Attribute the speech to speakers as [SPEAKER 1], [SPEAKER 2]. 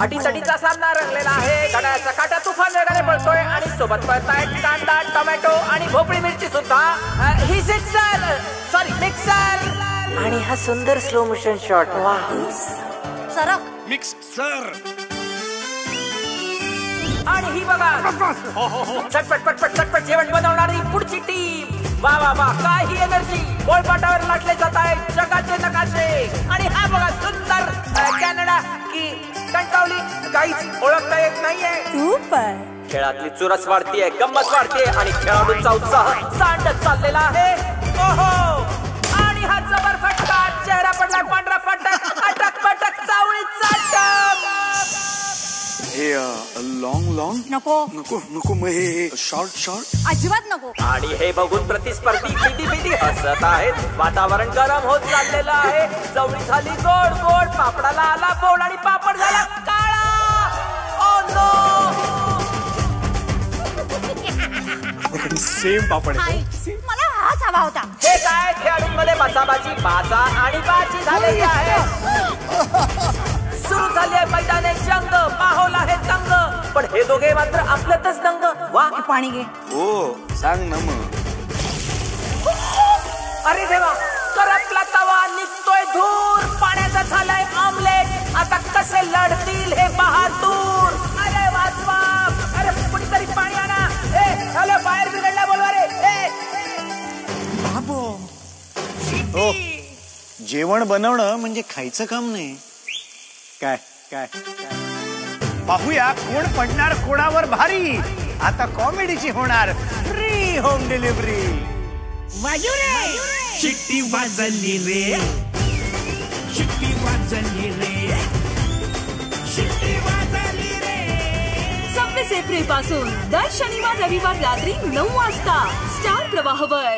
[SPEAKER 1] अटीतटीचा सामना रंगलेला आहे. घड्याळाचा काटा तुफान वेगाने पळतोय आणि सोबत पळतायत कांदा, टोमॅटो आणि भोपळी मिरची सुद्धा. ही मिक्सर आणि हा सुंदर स्लो मोशन शॉट. वा
[SPEAKER 2] सरक
[SPEAKER 3] मिक्सर.
[SPEAKER 1] आणि ही बघा झटपट पटपट झटपट जेवण बनवणारी पुढची टीम. वा वा वा काय ही एनर्जी. गोळपाटावर लाटले जात आहेत जगाचे नकाशे. आणि हा बघा सुंदर कॅनडा की कणकवली काहीच ओळखता येत नाहीये.
[SPEAKER 2] सुपर.
[SPEAKER 1] खेळातली चुरस वाढतीये, गंमत वाढतीये आणि खेळाडूंचा उत्साह सांडत चाललेला आहे. ओहो आणि हा जबर फटका. चेहरा पडला पांढरा फटक. अटक पटक चावळी चाटक.
[SPEAKER 3] हे लॉंग
[SPEAKER 2] नको
[SPEAKER 3] नको नको मग हे शॉर्ट
[SPEAKER 2] अजिबात नको.
[SPEAKER 1] आणि हे बघून प्रतिस्पर्धी फिदी हसत आहेत. वातावरण गरम होत चाललेलं आहे. चवळी झाली गोड गोड, पापडाला आला बोल आणि पापड झाला काळा. Oh no.
[SPEAKER 3] सेम पापड.
[SPEAKER 2] मला हाच हवा होता.
[SPEAKER 1] हे काय खेळाडूंमध्ये बाचाबाची बाचा आणि बाची झालेली आहे. सुरू झाली आहे मैदाने जंग. माहोल आहे तंग. पण हे दोघे मात्र आपल्यातच दंग. वा
[SPEAKER 2] पाणी घे.
[SPEAKER 3] हो सांग ना मग.
[SPEAKER 1] अरे देवा करपला तवा निघतोय धूर. पाण्याचा झालाय ऑमलेट. आता कसे लढतील हे बहादूर. अरे वाचवा. अरे कुणीतरी पाणी आणा. हॅलो बाहेर बिघडला बोलवा रे.
[SPEAKER 3] बाबो हो जेवण बनवणं म्हणजे खायचं काम नाही. काय काय पाहूया कोण पडणार कोणावर भारी. आता कॉमेडीची होणार फ्री होम डिलिव्हरी.
[SPEAKER 4] शिट्टी वाजली रे, शिट्टी वाजली रे, शिट्टी वाजली रे.
[SPEAKER 5] 26 एप्रिल पासून दर शनिवार रविवार रात्री 9 वाजता स्टार प्रवाहवर.